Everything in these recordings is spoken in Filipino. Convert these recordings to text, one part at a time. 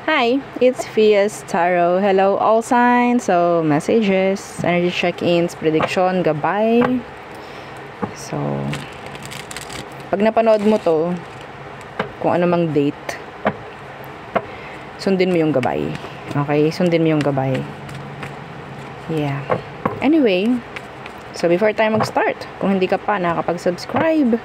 Hi, it's Fias Tarot. Hello, all signs. So, messages, energy check-ins, prediction, gabay. So, pag napanood mo to, kung ano mang date, sundin mo yung gabay. Okay? Sundin mo yung gabay. Yeah. Anyway, so before tayo mag-start, kung hindi ka pa nakakapag-subscribe,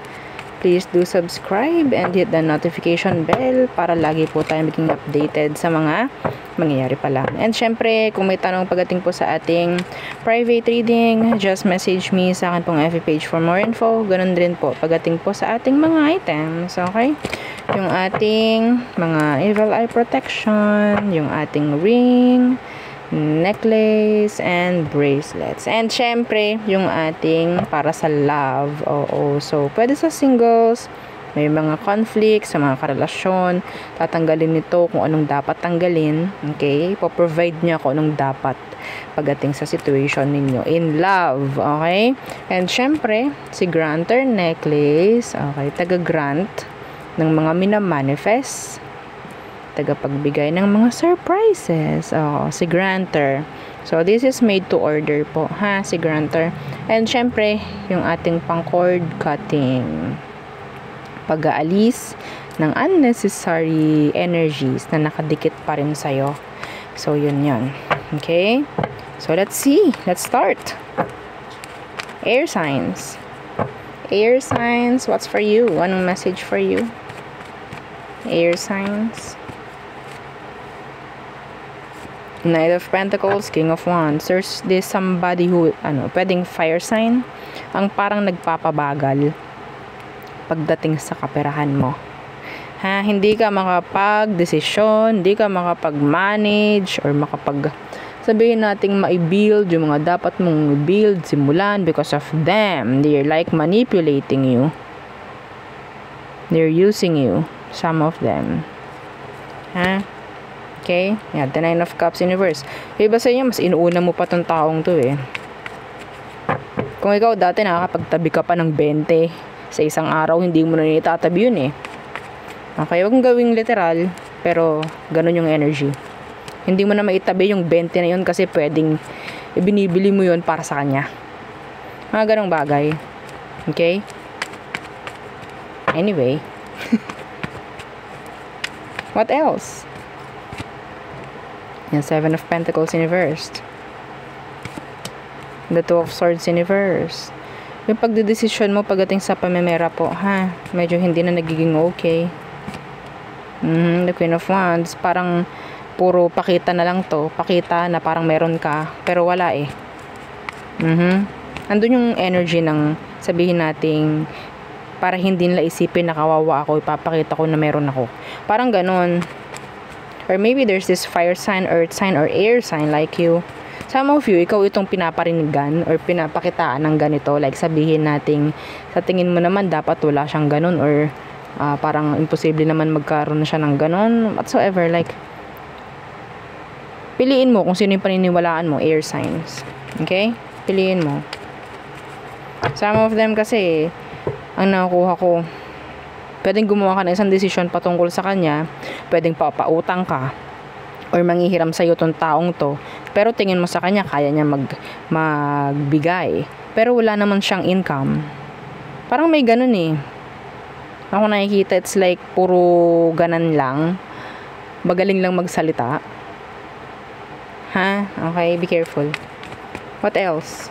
please do subscribe and hit the notification bell para lagi po tayo maging updated sa mga mangyayari pa lang. And syempre, kung may tanong pagdating po sa ating private reading, just message me sa akin pong FB page for more info. Ganun din po pagdating po sa ating mga items. Okay? Yung ating mga evil eye protection, yung ating ring, necklace, and bracelets. And syempre, yung ating para sa love. Oo. So, pwede sa singles, may mga conflict sa mga karelasyon, tatanggalin nito kung anong dapat tanggalin. Okay? Po-provide niya kung anong dapat pagdating sa situation ninyo in love. Okay? And syempre, si granter necklace. Okay? Taga-grant ng mga minamanifest, tagapagbigay ng mga surprises. Si granter. So, this is made to order po, ha, si granter. And, syempre, yung ating pang-cord cutting. Pag-aalis ng unnecessary energies na nakadikit pa rin sa'yo. So, yun. Okay? So, let's see. Let's start. Air signs. Air signs, what's for you? Anong message for you? Air signs. Knight of Pentacles, King of Wands. There's this somebody who, pwedeng fire sign, ang parang nagpapabagal pagdating sa kaperahan mo. Ha, hindi ka makapag-desisyon, hindi ka makapag-manage, or sabihin nating ma-build yung mga dapat mong build, simulan, because of them. They're like manipulating you. They're using you, some of them. Ha? Okay? Yeah, the Nine of Cups universe. Iba sa inyo, mas inuuna mo pa tong taong to eh. Kung ikaw dati nakakapagtabi ka pa ng 20 sa isang araw, hindi mo na itatabi yun eh. Okay, huwag mong gawing literal, pero ganun yung energy. Hindi mo na maitabi yung 20 na yun kasi pwedeng ibinibili mo yun para sa kanya. Mga ganong bagay. Okay? Anyway. What else? Yung Seven of Pentacles in reverse. The Two of Swords in reverse. Yung pagdedesisyon mo pagdating sa pamemera po, ha? Medyo hindi na nagiging okay. The Queen of Wands. Parang puro pakita na lang to. Pakita na parang meron ka. Pero wala eh. Andun yung energy ng sabihin nating para hindi nila isipin na kawawa ako, ipapakita ko na meron ako. Parang ganun. Or maybe there's this fire sign, earth sign, or air sign like you. Some of you, ikaw itong pinaparinig or pinapakitaan ng ganito. Like sabihin nating, sa tingin mo naman dapat wala siyang ganun, or parang imposible naman magkaroon na siya ng ganun. Whatsoever, like, piliin mo kung sino yung paniniwalaan mo, air signs. Okay? Piliin mo. Some of them kasi, ang nakuha ko, pwedeng gumawa ka ng isang desisyon patungkol sa kanya, pwedeng papautang ka, or manghihiram sa'yo tong taong to, pero tingin mo sa kanya, kaya niya magbigay, pero wala naman siyang income. Parang may ganun eh. Ako nakikita, it's like, puro ganan lang. Magaling lang magsalita. Ha? Okay, be careful. What else?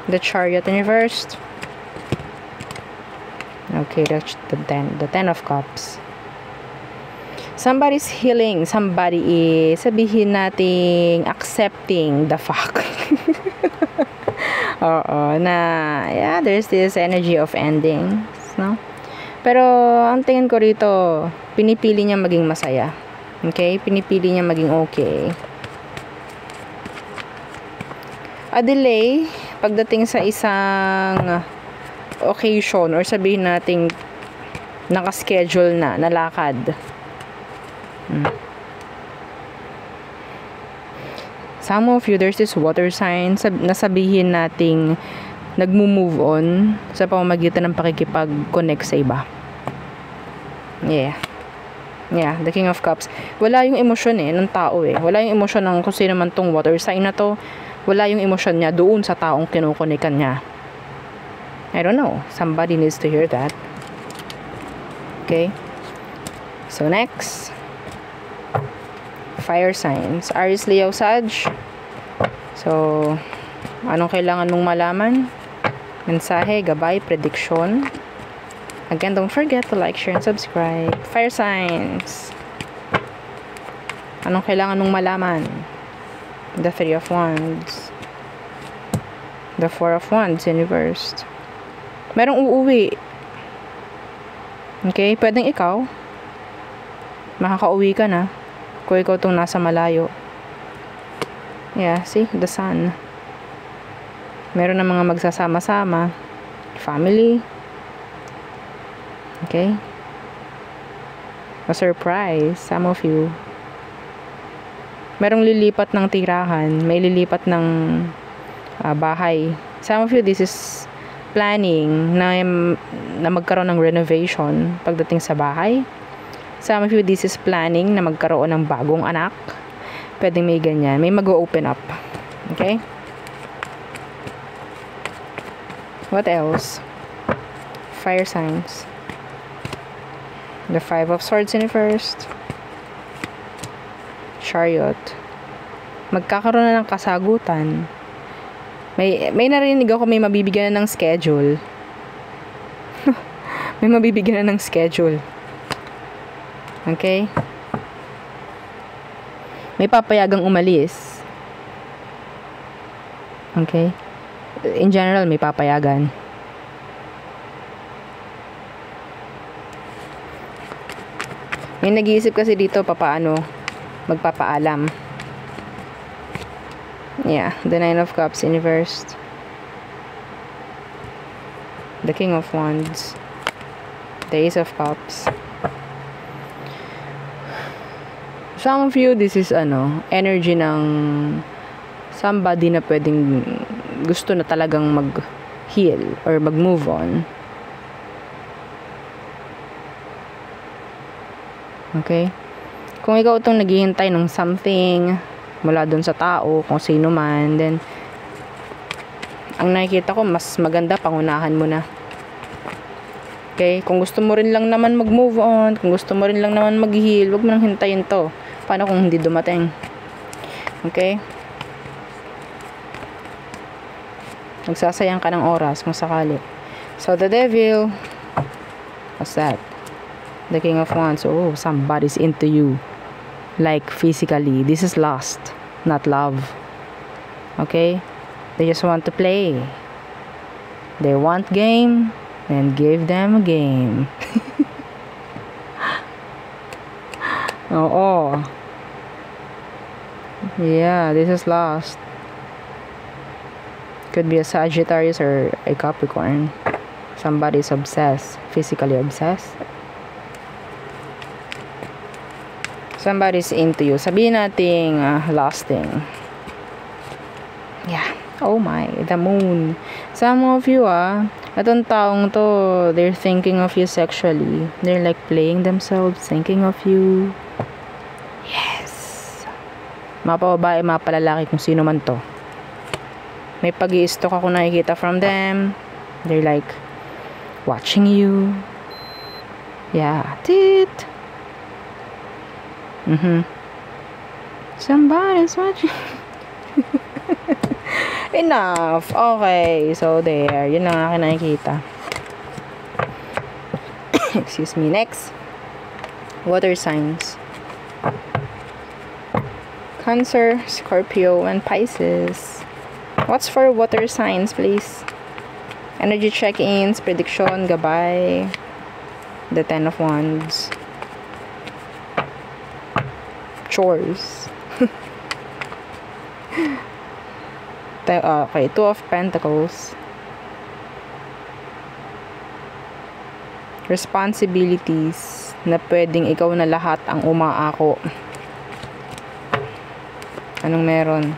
The Chariot in reverse. Okay, that's the Ten of Cups. Somebody's healing. Somebody is, sabihin nating, accepting the fact. Oo, yeah, there's this energy of endings, no? Pero, ang tingin ko rito, pinipili niya maging masaya. Okay? Pinipili niya maging okay. A delay, pagdating sa isang occasion, or sabihin nating nakaschedule na lakad. Some of you, there's this water sign na sabihin nating nagmo-move on sa pamamagitan ng pakikipag-connect sa iba. Yeah. Yeah, the King of Cups. Wala yung emosyon ng tao Wala yung emosyon ng kung sino man tong water sign na to. Wala yung emosyon niya doon sa taong kinukunikan niya. I don't know. Somebody needs to hear that. Okay? So, next. Fire signs. Aries, Leo, Sag. So, anong kailangan mong malaman? Mensahe, gabay, prediction. Again, don't forget to like, share, and subscribe. Fire signs. Anong kailangan mong malaman? The Three of Wands. The Four of Wands, universe. Merong uuwi. Okay? Pwedeng ikaw. Makakauwi ka na. Kung ikaw itong nasa malayo. Yeah, see? The Sun. Meron na mga magsasama-sama. Family. Okay? A surprise. Some of you. Merong lilipat ng tirahan. May lilipat ng bahay. Some of you, this is planning na magkaroon ng renovation pagdating sa bahay. Some of you, this is planning na magkaroon ng bagong anak. Pwedeng may ganyan. May mag-open up. Okay? What else? Fire signs. The Five of Swords in the first. Chariot. Magkakaroon na ng kasagutan. May narinig ako may mabibigyan na ng schedule. May mabibigyan na ng schedule. Okay? May papayagang umalis. Okay? In general, may papayagan. May nag-iisip kasi dito papaano magpapaalam. Yeah, the Nine of Cups in reverse. The King of Wands. The Ace of Cups. Some of you, this is energy ng somebody na pwedeng gusto na talagang mag-heal or mag-move on. Okay? Kung ikaw itong naghihintay ng something mula dun sa tao, kung sino man, then ang nakikita ko, mas maganda pangunahan mo na. Okay? Kung gusto mo rin lang naman mag-move on, kung gusto mo rin lang naman mag-heal, wag mo nang hintayin to. Paano kung hindi dumating? Okay? Nagsasayang ka ng oras kung sakali. So, the Devil, what's that? The King of Wands. Oh, somebody's into you. Like, physically. This is lust, not love. Okay? They just want to play. They want game, then give them a game. Oo. Yeah, this is lust. Could be a Sagittarius or a Capricorn. Somebody's obsessed. Physically obsessed. Somebody's into you. Sabihin nating lasting. Yeah. Oh my. The moon. Some of you, itong taong to, they're thinking of you sexually. They're like playing themselves, thinking of you. Yes. Mapababae, mapalalaki, kung sino man to. May pag-i-stalk ako nakikita from them. They're like watching you. Yeah. Tit. Somebody's watching. Enough. Okay. So, there. Yun lang akin nakikita. Excuse me. Next. Water signs. Cancer, Scorpio, and Pisces. What's for water signs, please? Energy check-ins, prediction, gabay. The Ten of Wands. Chores. Okay, Two of Pentacles. Responsibilities na pwedeng ikaw na lahat ang umaako. Anong meron?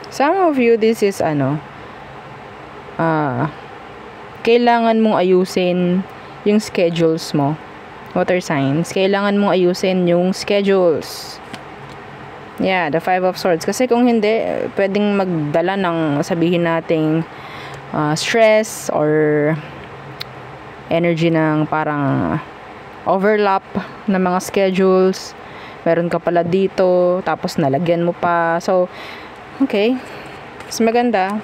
Some of you, this is kailangan mong ayusin yung schedules mo. Water signs, kailangan mong ayusin yung schedules. Yeah, the Five of Swords. Kasi kung hindi, pwedeng magdala ng sabihin nating stress or energy ng parang overlap ng mga schedules. Meron ka pala dito, tapos nalagyan mo pa. So, okay. Mas maganda,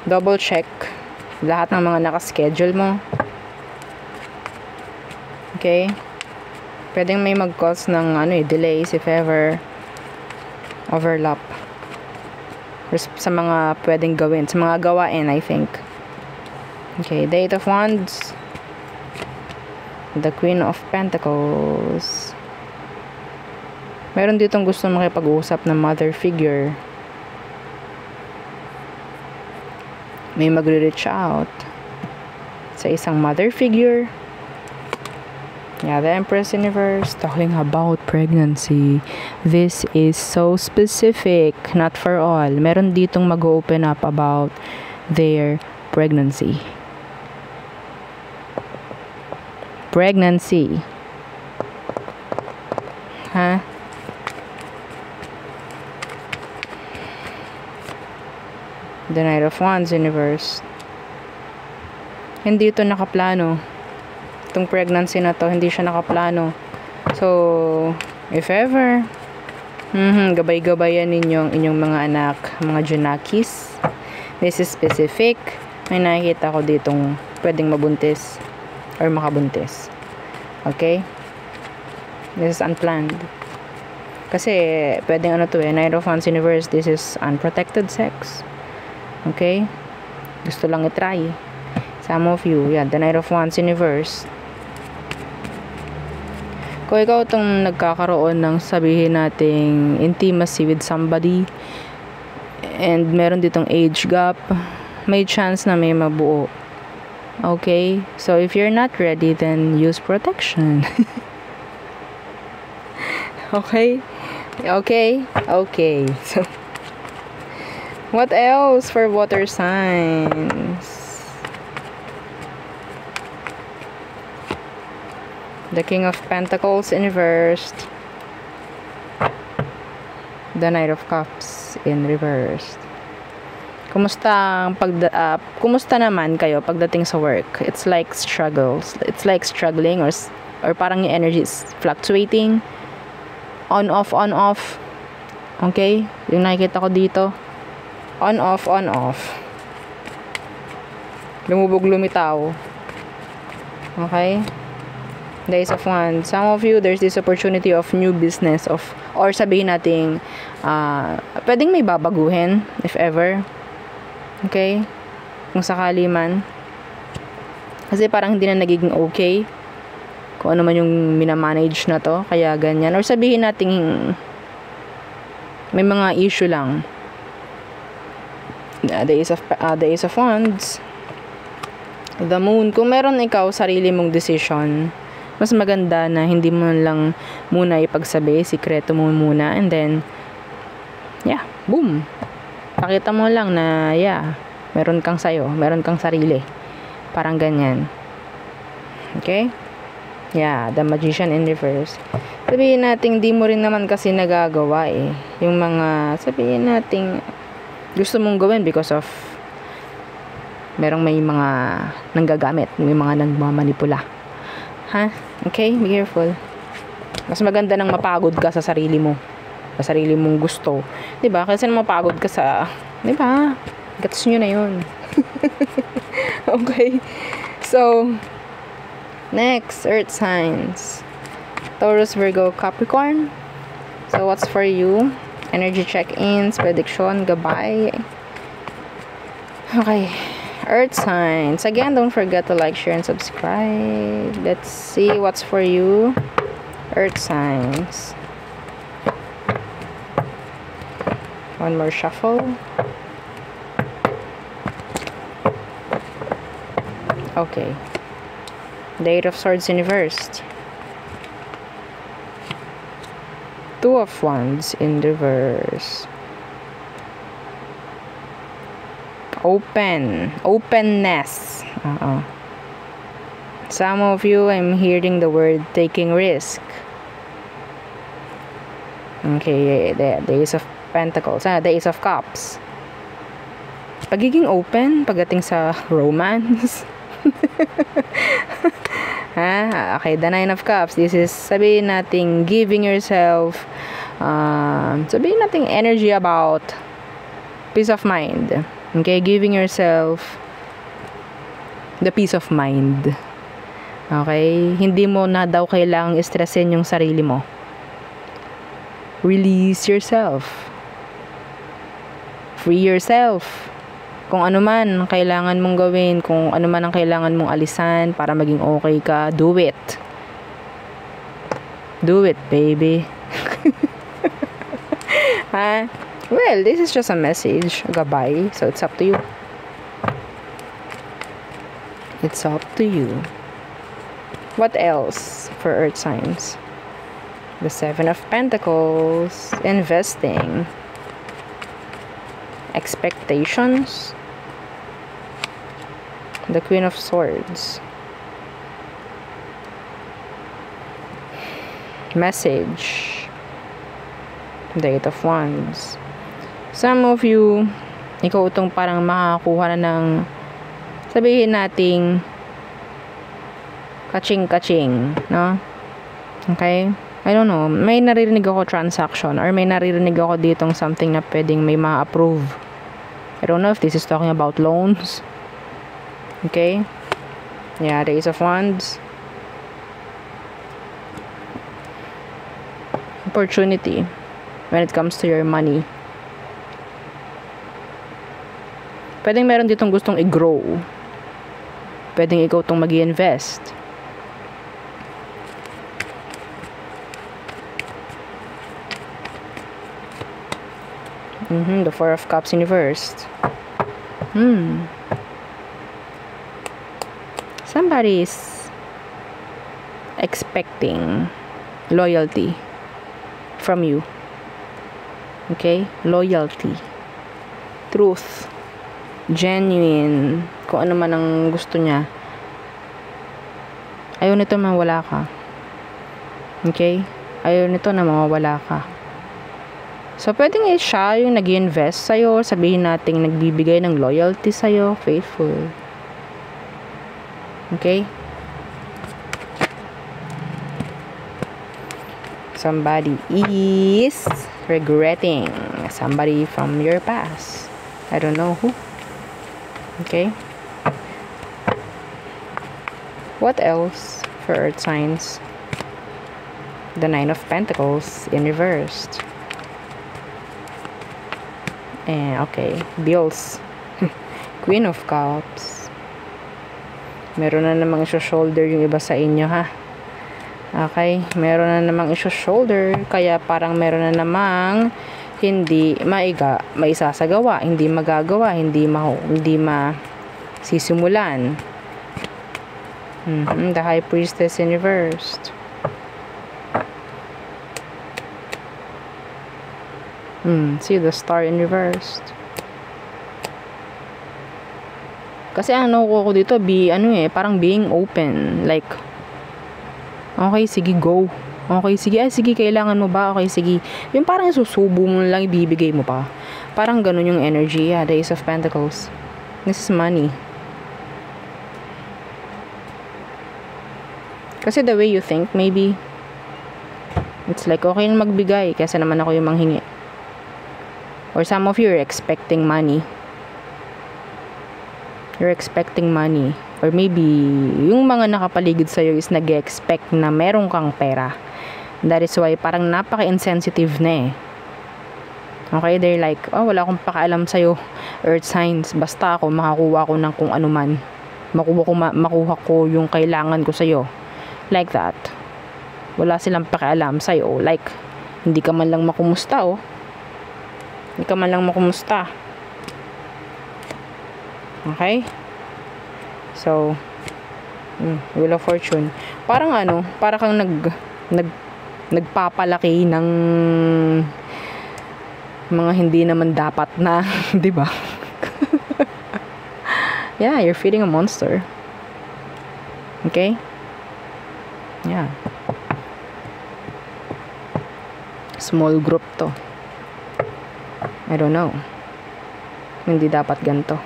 double check lahat ng mga nakaschedule mo. Okay? Pwedeng may mag-cause ng delays if ever overlap. Or sa mga pwedeng gawin, sa mga gawain, I think. Okay, the Eight of Wands. The Queen of Pentacles. Meron ditong gusto makipag-usap ng mother figure. May magre-reach out sa isang mother figure. Yeah, the Empress Universe, talking about pregnancy. This is so specific, not for all. Meron ditong mag-open up about their pregnancy. Pregnancy. Ha? The Knight of Wands Universe. Hindi ito nakaplano. Itong pregnancy na to, hindi siya nakaplano. So, if ever, gabay-gabayan ninyo inyong mga anak, mga Junakis. This is specific. May nakikita ko ditong pwedeng mabuntis or makabuntis. Okay? This is unplanned. Kasi, pwedeng Knight of Wands Universe, this is unprotected sex. Okay? Gusto lang itry. Some of you, yeah, the Knight of Wands Universe. Kung ikaw itong nagkakaroon ng sabihin nating intimacy with somebody and meron ditong age gap, may chance na may mabuo. Okay? So, if you're not ready, then use protection. Okay? Okay? Okay. So, what else for water signs? The King of Pentacles in reversed. The Knight of Cups in reversed. Kumusta naman kayo pagdating sa work? It's like struggles. It's like struggling or parang yung energy is fluctuating. On off, on off. Okay? Yung nakikita ko dito. On off, on off. Lumubog, lumitaw. Okay? Days of Wands. Some of you, there's this opportunity of new business or sabihin nating pwedeng may babaguhin if ever. Okay? Kung sakali man. Kasi parang hindi na nagiging okay kung ano man yung minamanage na to. Kaya ganyan. Or sabihin nating may mga issue lang. The Ace of Wands. The Moon. Kung meron ikaw sarili mong decision, mas maganda na hindi mo lang muna ipagsabi, sikreto mo muna, and then yeah, boom, pakita mo lang na yeah, meron kang sayo, meron kang sarili, parang ganyan. Okay? Yeah, the Magician in reverse. Sabihin natin di mo rin naman kasi nagagawa yung mga sabihin natin gusto mong gawin because of merong may mga nanggagamit, may mga nagmamanipula. Ha? Okay? Be careful. Mas maganda nang mapagod ka sa sarili mo. Sa sarili mong gusto. Diba? Kasi nang mapagod ka sa... Diba? Gets nyo na yun. Okay? So, next, Earth signs. Taurus, Virgo, Capricorn. So, what's for you? Energy check-ins, prediction, gabay. Okay. Earth signs. Again, don't forget to like, share, and subscribe. Let's see what's for you. Earth signs. One more shuffle. Okay. The Eight of Swords in reversed. Two of Wands in reverse. Openness. Some of you, I'm hearing the word taking risk. Okay, the Ace of Pentacles. The Ace of Cups. Pagiging open pagdating sa romance. Okay, the Nine of Cups. This is, sabihin natin, giving yourself, sabihin natin, energy about peace of mind. Okay, giving yourself the peace of mind. Okay, hindi mo na daw kailangang stressin yung sarili mo. Release yourself. Free yourself. Kung ano man ang kailangan mong gawin, kung ano man ang kailangan mong alisan para maging okay ka, do it. Do it, baby. Well, this is just a message, a gabay. So, it's up to you. It's up to you. What else for Earth signs? The Seven of Pentacles. Investing. Expectations. The Queen of Swords. Message. The Eight of Wands. Some of you, ikaw itong parang makakuha na ng, sabihin nating, kaching-kaching, no? Okay? I don't know. May naririnig ako transaction or may naririnig ako ditong something na pwedeng may ma-approve. I don't know if this is talking about loans. Okay? Yeah, the Ace of Wands. Opportunity when it comes to your money. Pwedeng meron ditong gustong i-grow. Pwedeng ikaw itong mag-i-invest. The Four of Cups inversed. Somebody is expecting loyalty from you. Okay? Loyalty. Truth. Genuine. Kung ano man ang gusto niya. Ayaw nito mawala ka. Okay? Ayaw nito na mawala ka. So, pwedeng siya yung nag-invest sa'yo. Sabihin natin nagbibigay ng loyalty sa'yo. Faithful. Okay? Somebody is regretting somebody from your past. I don't know who. Okay? What else for Earth signs? The Nine of Pentacles in reversed. Okay. Bills. Queen of Cups. Meron na namang shoulder yung iba sa inyo, ha? Okay? Meron na namang shoulder. Kaya parang meron na namang hindi maisasagawa, hindi magagawa, hindi masisimulan. The High Priestess in reversed. See the Star in reversed. Kasi ano ko dito, parang being open. Like, okay, sige, go. Okay, sige, kailangan mo ba? Okay, sige. Yung parang susubo mo lang, ibibigay mo pa. Parang ganun yung energy. Yeah, the Ace of Pentacles. This is money. Kasi the way you think, maybe, it's like, okay na magbigay, kasi naman ako yung manghingi. Or some of you are expecting money. You're expecting money. Or maybe, yung mga nakapaligid sa'yo is nag-expect na meron kang pera. That is why, parang napaka-insensitive na eh. Okay, they're like, wala akong pakialam sa'yo, Earth signs. Basta ako, makakuha ko ng kung ano man. Makuha ko yung kailangan ko sa'yo. Like that. Wala silang pakialam sa'yo. Like, hindi ka man lang makumusta, Hindi ka man lang makumusta. Okay? So, Wheel of Fortune. Parang para kang nagpapalaki ng mga hindi naman dapat na, 'di ba? Yeah, you're feeding a monster. Okay? Yeah. Small group to. I don't know. Hindi dapat ganito.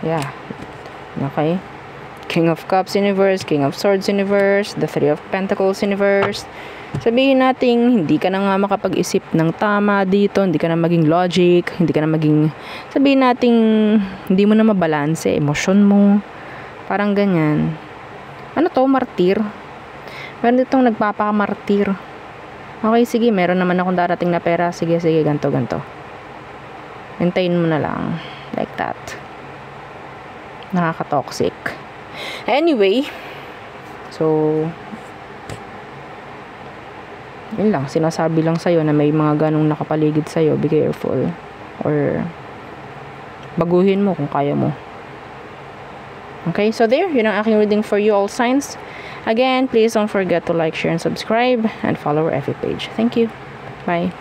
Yeah. Okay. King of Cups universe, King of Swords universe, the Three of Pentacles universe. Sabihin natin, hindi ka na nga makapag-isip ng tama dito, hindi ka na maging logic, hindi ka na maging, sabihin natin, hindi mo na mabalanse, emosyon mo. Parang ganyan. Ano to? Martir? Meron ditong nagpapakamartir. Okay, sige, meron naman akong darating na pera. Sige, ganto. Hintayin mo na lang. Like that. Nakaka-toxic. Anyway, so, yun lang, sinasabi lang sa'yo na may mga ganong nakapaligid sa'yo, be careful. Or, baguhin mo kung kaya mo. Okay, so there, yun ang aking reading for you, all signs. Again, please don't forget to like, share, and subscribe, and follow our FB page. Thank you. Bye.